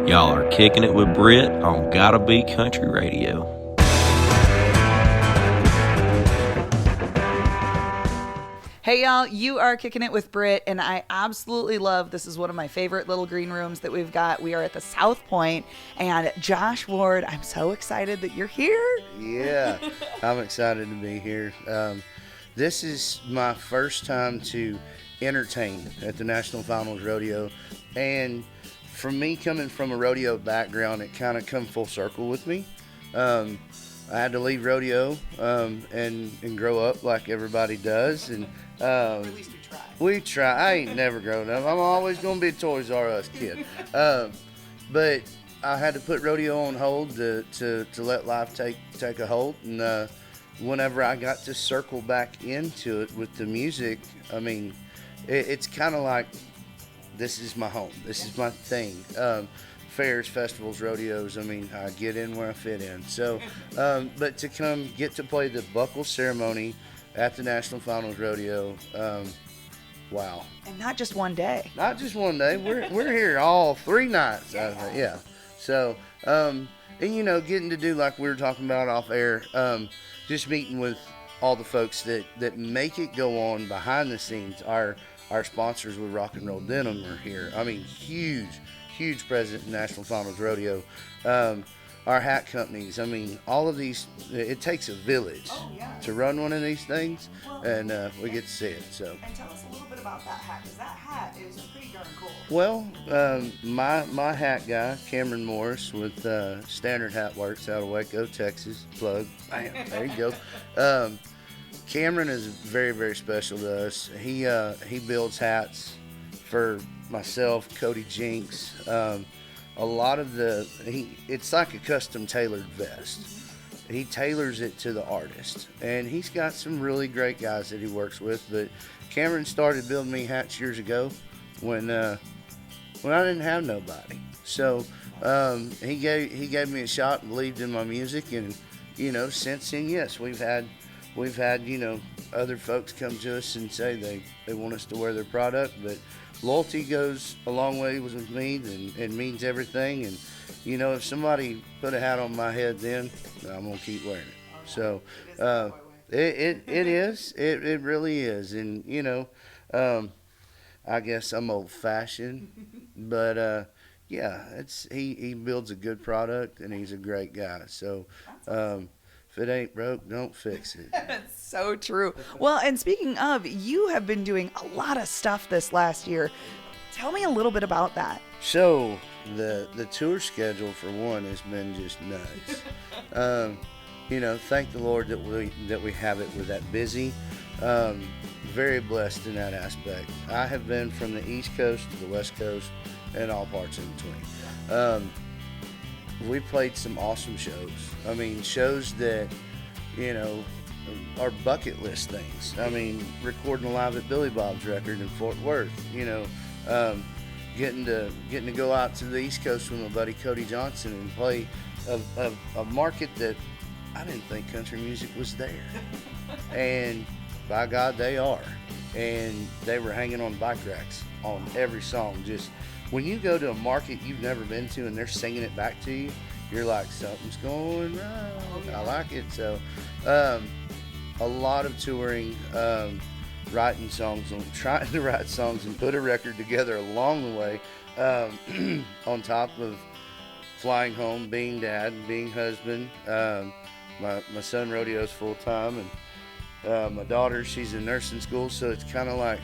Y'all are kicking it with Britt on Gotta Be Country Radio. Hey y'all, you are kicking it with Britt, and I absolutely love, this is one of my favorite little green rooms that we've got. We are at the South Point, and Josh Ward, I'm so excited that you're here. Yeah, I'm excited to be here. This is my first time to entertain at the National Finals Rodeo, and for me coming from a rodeo background, it kind of come full circle with me. I had to leave rodeo and grow up like everybody does, and At least we tried. we try. I ain't never grown up. I'm always gonna be a Toys R Us kid. But I had to put rodeo on hold to let life take a hold. And whenever I got to circle back into it with the music, I mean, it's kind of like this is my home. This is my thing. Fairs, festivals, rodeos. I mean, I get in where I fit in. So, but to come get to play the buckle ceremony at the National Finals Rodeo, wow. And not just one day. Not just one day. We're here all 3 nights. Yeah. So, and you know, getting to do like we were talking about off air, just meeting with all the folks that make it go on behind the scenes. Our sponsors with Rock and Roll Denim are here. I mean, huge presence in National Finals Rodeo. Our hat companies, I mean, all of these, it takes a village to run one of these things, and we get to see it. So. And tell us a little bit about that hat, because that hat is pretty darn cool. Well, my hat guy, Cameron Morris with Standard Hat Works out of Waco, Texas. Plug. Bam, there you go. Cameron is very, very special to us. He builds hats for myself, Cody Jinks. A lot of it's like a custom tailored vest. He tailors it to the artist, and he's got some really great guys that he works with. But Cameron started building me hats years ago when I didn't have nobody. So he gave me a shot and believed in my music, and you know, since then, yes, we've had you know, other folks come to us and say they want us to wear their product, but loyalty goes a long way with me and means everything. And you know, if somebody put a hat on my head, then I'm gonna keep wearing it. So it really is. And you know, I guess I'm old fashioned, but yeah, he builds a good product and he's a great guy. So if it ain't broke, don't fix it. That's so true. Well, and speaking of, you have been doing a lot of stuff this last year. Tell me a little bit about that. So the tour schedule for one has been just nuts. You know, thank the Lord that we have it. We're that busy. Very blessed in that aspect. I have been from the East Coast to the West Coast and all parts in between. We played some awesome shows. I mean, shows that, you know, are bucket list things. I mean, recording live at Billy Bob's record in Fort Worth. You know, getting to go out to the East Coast with my buddy Cody Johnson and play a market that I didn't think country music was there. And by God, they are. And they were hanging on bike racks on every song. Just when you go to a market you've never been to and they're singing it back to you, you're like, something's going right. I like it. So a lot of touring, writing songs, trying to write songs and put a record together along the way, on top of flying home, being dad, being husband. My son rodeos full time, and my daughter, she's in nursing school, so it's kind of like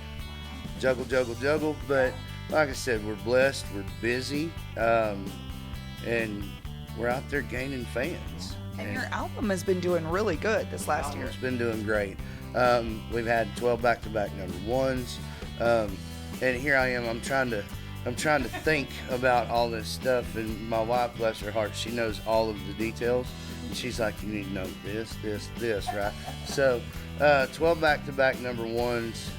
juggle. But like I said, we're blessed, we're busy, and we're out there gaining fans. And your album has been doing really good this last year. It's been doing great. We've had 12 back-to-back number ones, and here I am. I'm trying to think about all this stuff, and my wife, bless her heart, she knows all of the details, and she's like, you need to know this, right? So 12 back-to-back number ones.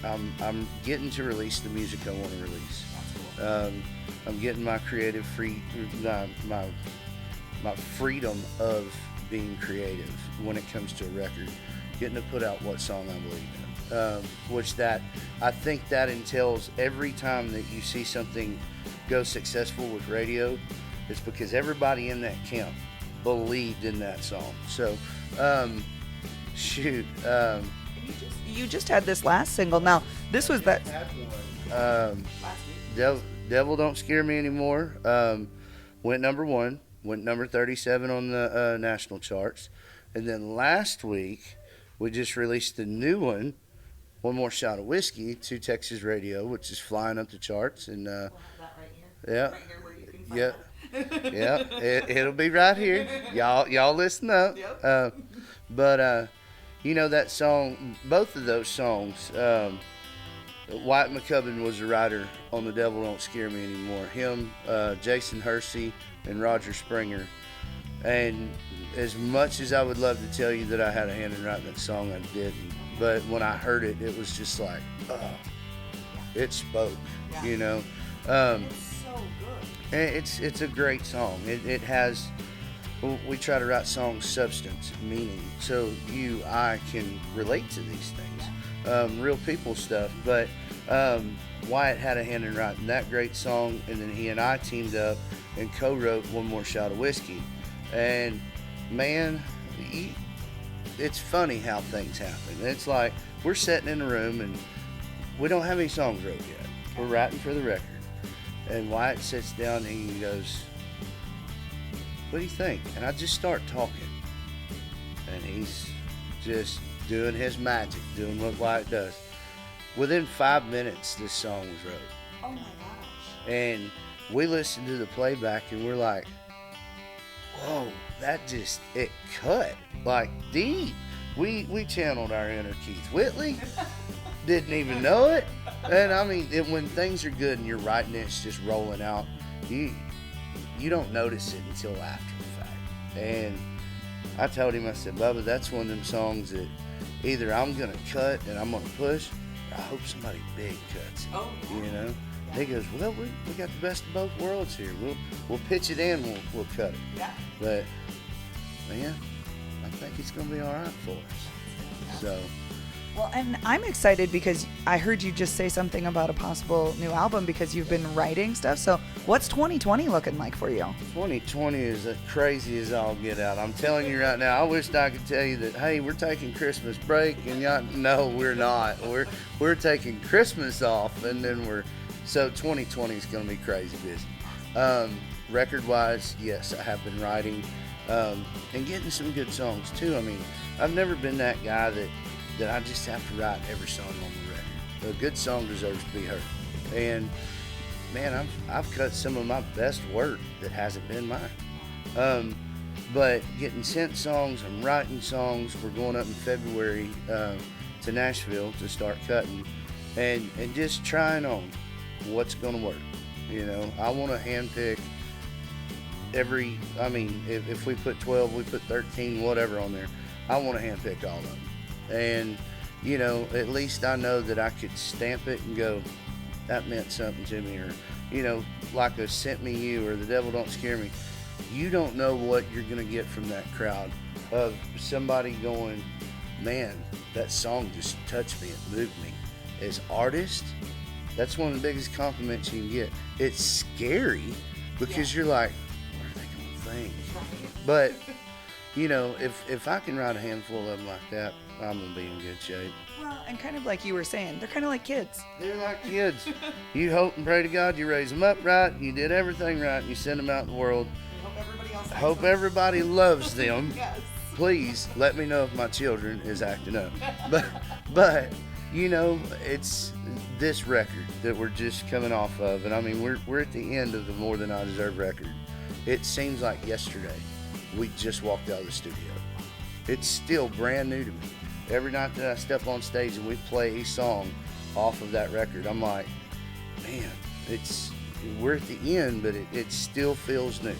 I'm getting to release the music I want to release. I'm getting my creative my freedom of being creative when it comes to a record, getting to put out what song I believe in. which that I think that entails every time that you see something go successful with radio, it's because everybody in that camp believed in that song. So, shoot. You just had this last single. Now, this was that. Last week. Devil Don't Scare Me Anymore. Went number 1. Went number 37 on the national charts. And then last week, we just released the new one, One More Shot of Whiskey, to Texas radio, which is flying up the charts. And We'll have that right here. yeah, Right here where you can find yeah, it'll be right here. Y'all listen up. Yep. But you know that song, both of those songs. Wyatt McCubbin was the writer on The Devil Don't Scare Me Anymore. Him, Jason Hersey, and Roger Springer. And as much as I would love to tell you that I had a hand in writing that song, I didn't. But when I heard it, it was just like, it spoke, you know. It's so good. It's a great song. It has, we try to write songs, substance, meaning, so I can relate to these things. Real people stuff. But Wyatt had a hand in writing that great song, and then he and I teamed up and co-wrote One More Shot of Whiskey. And man, it's funny how things happen. It's like we're sitting in a room and we don't have any songs wrote yet. We're writing for the record. And Wyatt sits down and he goes, "What do you think?" And I just start talking. And he's just doing his magic, doing what Wyatt does. Within 5 minutes, this song was wrote. Oh my gosh. And we listened to the playback and we're like, whoa, it cut like deep. We channeled our inner Keith Whitley. Didn't even know it. And I mean, when things are good and you're writing it, it's just rolling out, you don't notice it until after the fact. And I told him, I said, "Bubba, that's one of them songs that either I'm going to cut and I'm going to push, or I hope somebody big cuts it." Oh, yeah. You know? Yeah. He goes, "Well, we got the best of both worlds here. We'll pitch it in, we'll cut it." Yeah. But, man, I think it's going to be all right for us. So... Well, and I'm excited because I heard you just say something about a possible new album because you've been writing stuff. So what's 2020 looking like for you? 2020 is as crazy as I'll get out. I'm telling you right now, I wish I could tell you that, hey, we're taking Christmas break, and no, we're not. We're taking Christmas off, and then so 2020 is going to be crazy busy. Record-wise, yes, I have been writing and getting some good songs too. I mean, I've never been that guy that I just have to write every song on the record. A good song deserves to be heard. And man, I've cut some of my best work that hasn't been mine. But getting sent songs, I'm writing songs. We're going up in February to Nashville to start cutting and just trying on what's going to work. You know, I want to handpick if we put 12, we put 13, whatever on there. I want to handpick all of them. And, you know, at least I know that I could stamp it and go, that meant something to me. Or, you know, like a Sent Me You or The Devil Don't Scare Me. You don't know what you're going to get from that crowd of somebody going, man, that song just touched me, it moved me. As artists, that's one of the biggest compliments you can get. It's scary because you're like, what are they going to think? But, you know, if I can write a handful of them like that, I'm going to be in good shape. Well, and kind of like you were saying, they're kind of like kids. They're like kids. You hope and pray to God you raise them up right, you did everything right, and you send them out in the world. Hope everybody loves them. Yes. Please let me know if my children is acting up. But you know, it's this record that we're just coming off of, and I mean, we're at the end of the More Than I Deserve record. It seems like yesterday we just walked out of the studio. It's still brand new to me. Every night that I step on stage and we play a song off of that record, I'm like, man, we're at the end, but it still feels new.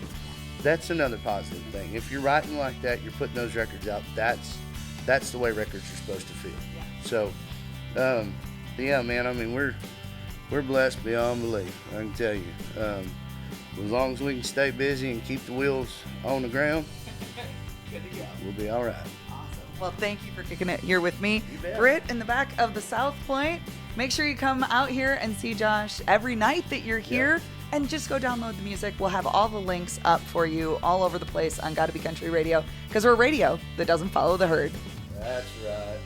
That's another positive thing. If you're writing like that, you're putting those records out, that's the way records are supposed to feel. So, yeah, man, I mean, we're blessed beyond belief, I can tell you. As long as we can stay busy and keep the wheels on the ground, Good to go. we'll be all right. Awesome. Well, thank you for kicking it here with me. You bet. Britt in the back of the South Point. Make sure you come out here and see Josh every night that you're here. And just go download the music. We'll have all the links up for you all over the place on Gotta Be Country Radio, because we're radio that doesn't follow the herd. That's right.